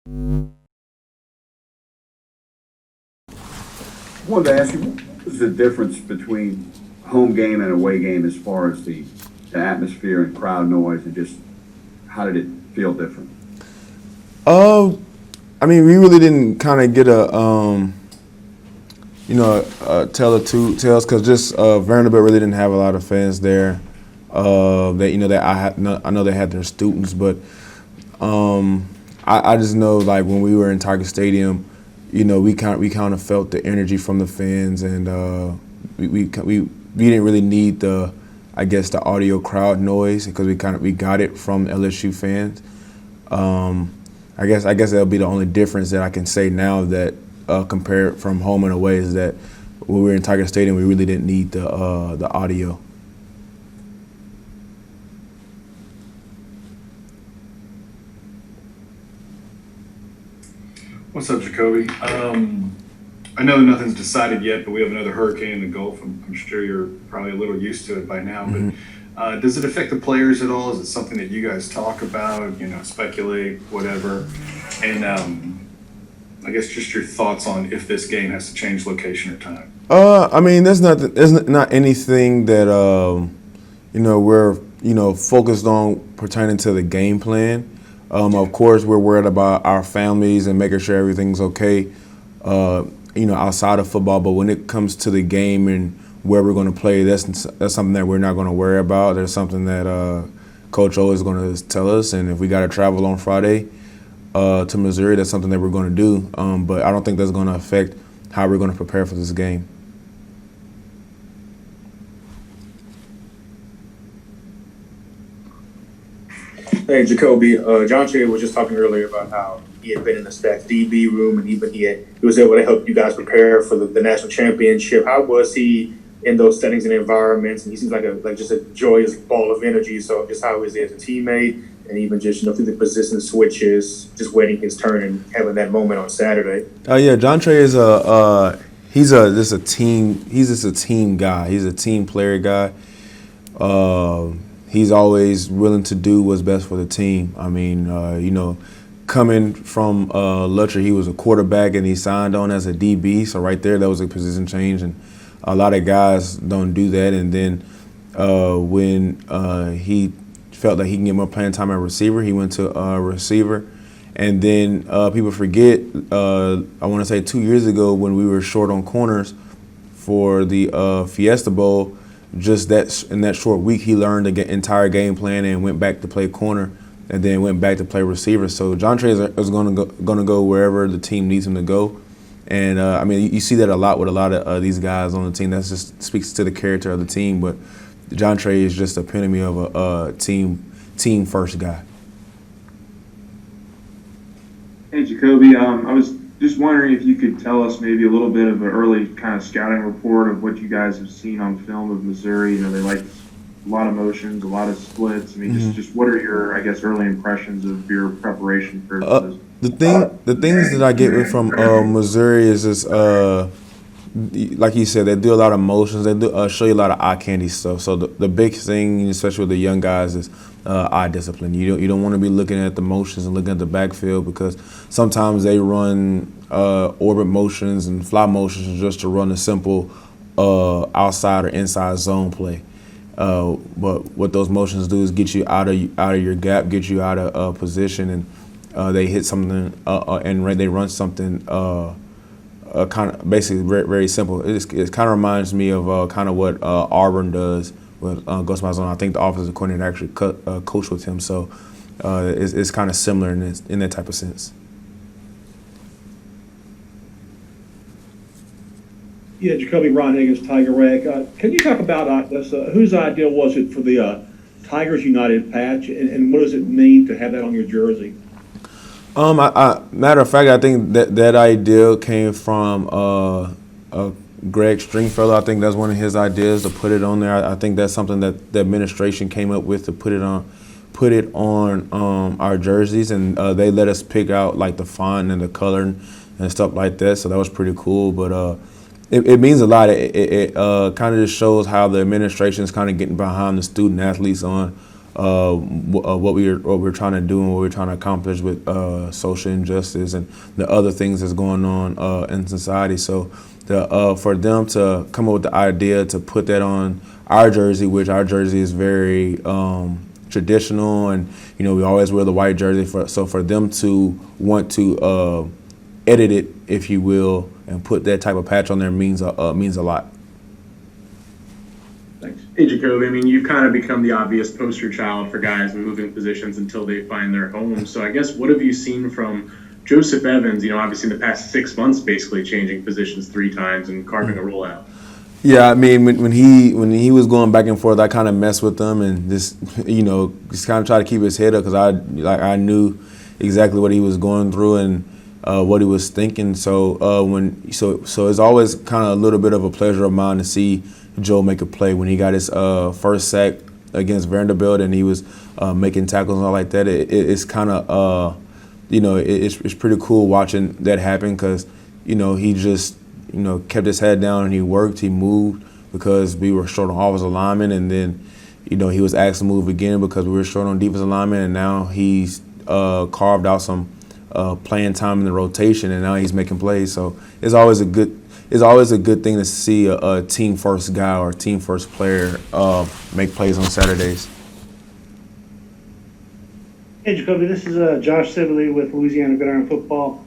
I wanted to ask you, what is the difference between home game and away game as far as the atmosphere and crowd noise, and just how did it feel different? Uh, I mean, we really didn't kind of get a tell of two tales because just Vanderbilt really didn't have a lot of fans there. That I know they had their students, but I just know like when we were in Tiger Stadium, we kind of felt the energy from the fans, and we didn't really need the audio crowd noise because we got it from LSU fans. Um, I guess that'll be the only difference that I can say now that compared from home and away is that when we were in Tiger Stadium, we really didn't need the audio. What's up, Jacoby? I know nothing's decided yet, but we have another hurricane in the Gulf. I'm sure you're probably a little used to it by now. Mhm. But does it affect the players at all? Is it something that you guys talk about, speculate, whatever? And I guess just your thoughts on if this game has to change location or time. I mean, there's not anything that we're focused on pertaining to the game plan. Of course, we're worried about our families and making sure everything's okay. Outside of football, but when it comes to the game and where we're going to play, that's something that we're not going to worry about. There's something that Coach O is going to tell us, and if we got to travel on Friday to Missouri, that's something that we're going to do. But I don't think that's going to affect how we're going to prepare for this game. Hey, Jacoby, John Shea was just talking earlier about how he had been in the staff DB room and he was able to help you guys prepare for the national championship. How was he in those settings and environments? And he seems like just a joyous ball of energy. So just how is he as a teammate and even just through the position switches, just waiting his turn and having that moment on Saturday. Yeah, John Trey is he's just a team guy. He's a team player guy. He's always willing to do what's best for the team. I mean, coming from Lutcher, he was a quarterback and he signed on as a DB. So right there, that was a position change, and a lot of guys don't do that. And then when he felt that he can get more playing time at receiver, he went to receiver. And then people forget, I want to say 2 years ago when we were short on corners for the Fiesta Bowl, just that in that short week, he learned the entire game plan and went back to play corner, and then went back to play receiver. So John Trey is going to go wherever the team needs him to go, and I mean you see that a lot with a lot of these guys on the team. That just speaks to the character of the team. But John Trey is just the epitome of a team first guy. Hey, Jacoby. I was just wondering if you could tell us maybe a little bit of an early kind of scouting report of what you guys have seen on film of Missouri. They like a lot of motions, a lot of splits. I mean, just what are your, I guess, early impressions of your preparation for this? The things that I get from Missouri is just like you said, they do a lot of motions. They do show you a lot of eye candy stuff. So the big thing, especially with the young guys, is eye discipline. You don't want to be looking at the motions and looking at the backfield, because sometimes they run orbit motions and fly motions just to run a simple outside or inside zone play. But what those motions do is get you out of your gap, get you out of position, and they hit something and they run something. Kind of basically very, very simple. It kind of reminds me of kind of what Auburn does with Gus Malzahn. I think the offensive coordinator actually coached with him, so it's kind of similar in that type of sense. Yeah, Jacoby, Ron Higgins, Tiger Rag. Can you talk about this? Whose idea was it for the Tigers United patch, and what does it mean to have that on your jersey? Matter of fact, I think that idea came from Greg Stringfellow. I think that's one of his ideas to put it on there. I think that's something that the administration came up with to put it on our jerseys, and they let us pick out like the font and the color and stuff like that. So that was pretty cool. But it means a lot. It kind of just shows how the administration is kind of getting behind the student athletes on what we're trying to do and what we're trying to accomplish with social injustice and the other things that's going on in society. So for them to come up with the idea to put that on our jersey, which our jersey is very traditional, and we always wear the white jersey. So for them to want to edit it, if you will, and put that type of patch on there means a lot. Thanks. Hey, Jacoby, I mean, you've kind of become the obvious poster child for guys moving positions until they find their home. So I guess what have you seen from Joseph Evans, obviously in the past 6 months, basically changing positions 3 times and carving a rollout? Yeah, I mean, when he was going back and forth, I kind of messed with him and just kind of try to keep his head up, because I knew exactly what he was going through and what he was thinking. So so it's always kind of a little bit of a pleasure of mine to see Joe make a play. When he got his first sack against Vanderbilt and he was making tackles and all like that, it's kind of it's pretty cool watching that happen, because he just kept his head down and he worked, he moved because we were short on offensive linemen, and then he was asked to move again because we were short on defensive linemen, and now he's carved out some playing time in the rotation, and now he's making plays. So it's always a good thing to see a team first guy or a team first player make plays on Saturdays. Hey, Jacoby, this is Josh Sibley with Louisiana Gridiron Football.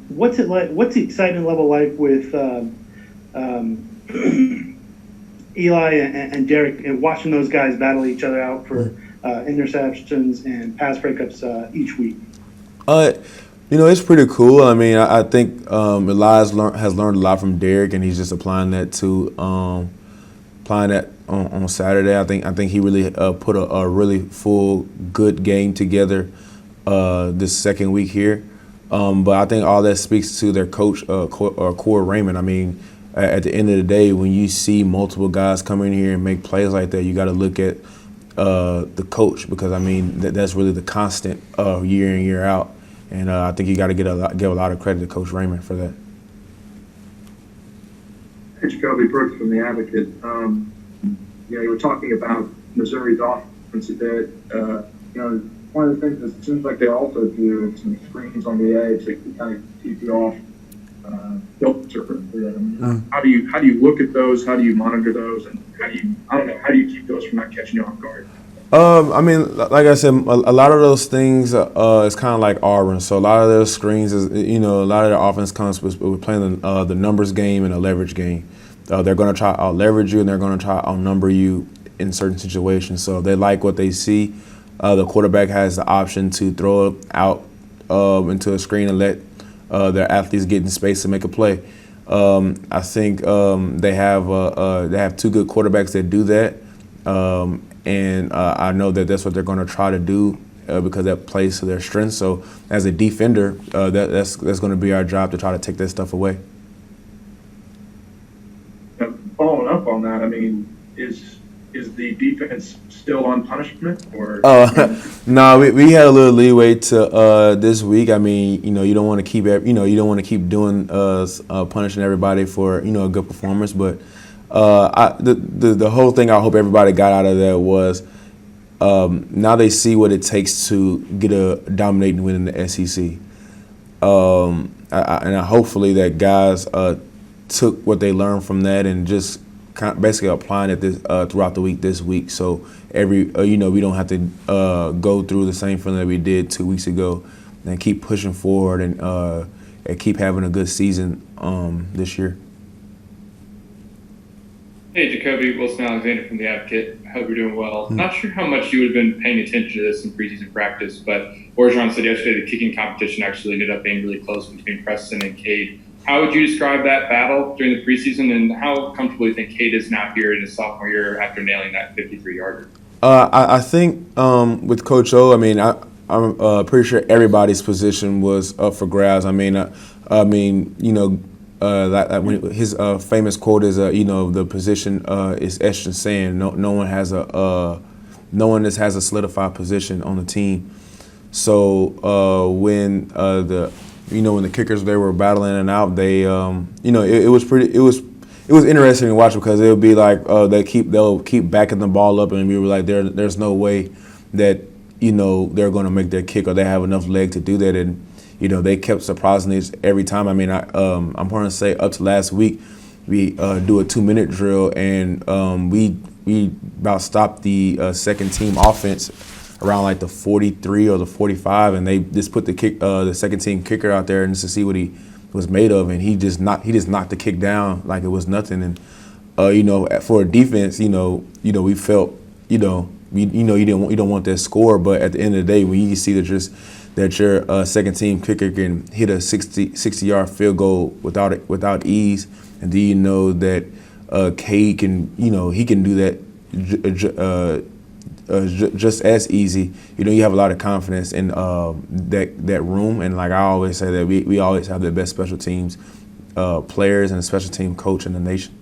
What's it like? What's the excitement level like with Eli and Derek, and watching those guys battle each other out for interceptions and pass breakups each week? It's pretty cool. I mean, I think Elias has learned a lot from Derek, and he's just applying that on Saturday. I think he really put a really full good game together this second week here. But I think all that speaks to their coach, Core Raymond. I mean, at the end of the day, when you see multiple guys come in here and make plays like that, you got to look at the coach, because I mean that's really the constant year in, year out. And I think you got to give a lot of credit to Coach Raymond for that. Hey, Jacoby, Brooks from The Advocate. You were talking about Missouri's offense a bit. One of the things that it seems like they also do is some screens on the edge that can kind of keep you off filter. How do you look at those? How do you monitor those? And how do you keep those from not catching you off guard? I mean, like I said, a lot of those things is kind of like Auburn. So a lot of those screens is, a lot of their offense comes with playing the numbers game and a leverage game. They're going to try out leverage you, and they're going to try outnumber you in certain situations. So they like what they see. The quarterback has the option to throw it out into a screen and let their athletes get in space to make a play. I think they have 2 good quarterbacks that do that. And I know that that's what they're going to try to do because that plays to their strengths. So as a defender, that's going to be our job to try to take that stuff away. Following up on that, I mean, is the defense still on punishment, or? No, we had a little leeway to this week. I mean, you don't want to keep doing punishing everybody for a good performance, but. The whole thing I hope everybody got out of that was now they see what it takes to get a dominating win in the SEC. And hopefully that guys took what they learned from that and just basically applying it throughout the week this week. So we don't have to go through the same feeling that we did 2 weeks ago, and keep pushing forward and keep having a good season this year. Hey, Jacoby, Wilson Alexander from The Advocate. I hope you're doing well. Not sure how much you would have been paying attention to this in preseason practice, but Orgeron said yesterday the kicking competition actually ended up being really close between Preston and Cade. How would you describe that battle during the preseason, and how comfortable do you think Cade is now here in his sophomore year after nailing that 53-yarder? I think with Coach O, I mean, I'm pretty sure everybody's position was up for grabs. When his famous quote is, the position is etched in sand. No one has a solidified position on the team. So when the kickers they were battling it out, they it was interesting to watch because it would be like they'll keep backing the ball up, and we were like, there's no way that they're going to make their kick or they have enough leg to do that, and they kept surprising us every time. I mean, I'm going to say up to last week, we do a 2-minute drill, and we about stopped the second team offense around like the 43 or the 45, and they just put the second team kicker out there and just to see what he was made of, and he just knocked the kick down like it was nothing. And for a defense, we felt you don't want that score, but at the end of the day, when you see that your second team kicker can hit a 60-yard field goal without ease, and do you know that Cade can he can do that just as easy. You have a lot of confidence in that room, and like I always say that we always have the best special teams players and a special team coach in the nation.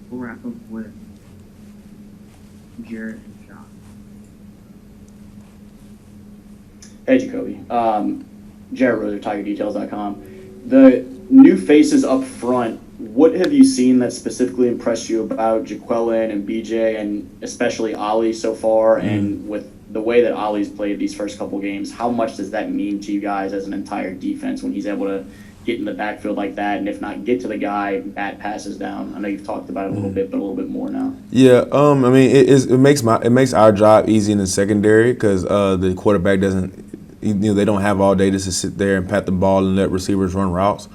We'll wrap up with Jarrett and John. Hey, Jacoby. Jarrett Roser, TigerDetails.com. The new faces up front, what have you seen that specifically impressed you about Jaquelin and BJ and especially Ollie so far? Mm-hmm. And with the way that Ollie's played these first couple games, how much does that mean to you guys as an entire defense when he's able to get in the backfield like that, and if not get to the guy, bat passes down? I know you've talked about it a little bit, but a little bit more now. Yeah, I mean, it makes our job easy in the secondary because the quarterback doesn't, they don't have all day just to sit there and pat the ball and let receivers run routes.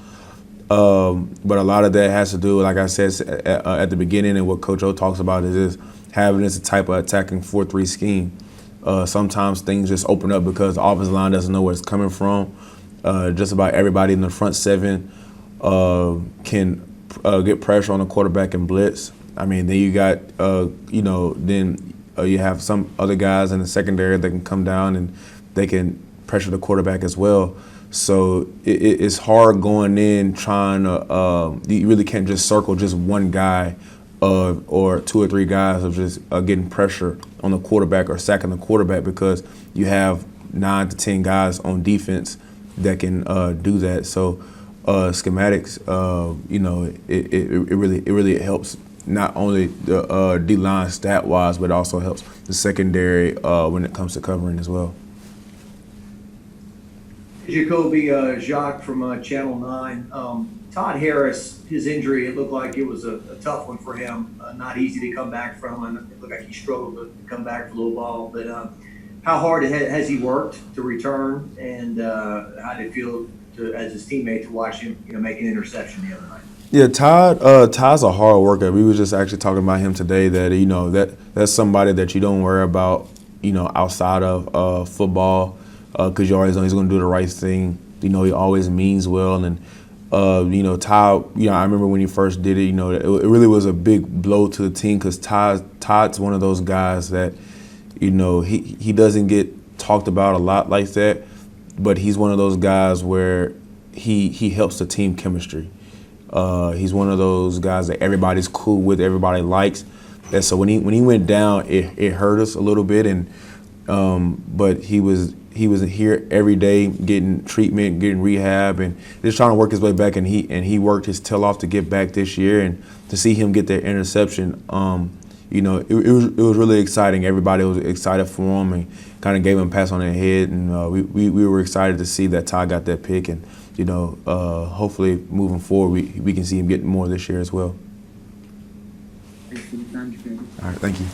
But a lot of that has to do, like I said at the beginning, and what Coach O talks about is having this type of attacking 4-3 scheme. Sometimes things just open up because the offensive line doesn't know where it's coming from. Just about everybody in the front seven can get pressure on the quarterback and blitz. I mean, then you got, you have some other guys in the secondary that can come down and they can pressure the quarterback as well. So it's hard going in trying to, you really can't just circle just one guy or two or three guys of just getting pressure on the quarterback or sacking the quarterback because you have 9 to 10 guys on defense that can do that. So schematics, it really helps not only the D-line stat-wise, but also helps the secondary when it comes to covering as well. Jacoby, Jacques from Channel 9. Todd Harris, his injury, it looked like it was a tough one for him, not easy to come back from, and it looked like he struggled to come back for a little while. But how hard has he worked to return, and how did it feel as his teammate to watch him make an interception the other night? Yeah, Todd's a hard worker. We were just actually talking about him today that that's somebody that you don't worry about outside of football because you always know he's going to do the right thing. He always means well, and Todd, I remember when he first did it, it really was a big blow to the team because Todd's one of those guys that he doesn't get talked about a lot like that, but he's one of those guys where he helps the team chemistry. He's one of those guys that everybody's cool with, everybody likes. And so when he went down, it hurt us a little bit, and but he was here every day getting treatment, getting rehab, and just trying to work his way back. And he worked his tail off to get back this year, and to see him get that interception, it was really exciting. Everybody was excited for him and kind of gave him a pass on the head, and we were excited to see that Todd got that pick, and hopefully moving forward we can see him getting more this year as well. Thanks for the time, Jacoby. All right, thank you.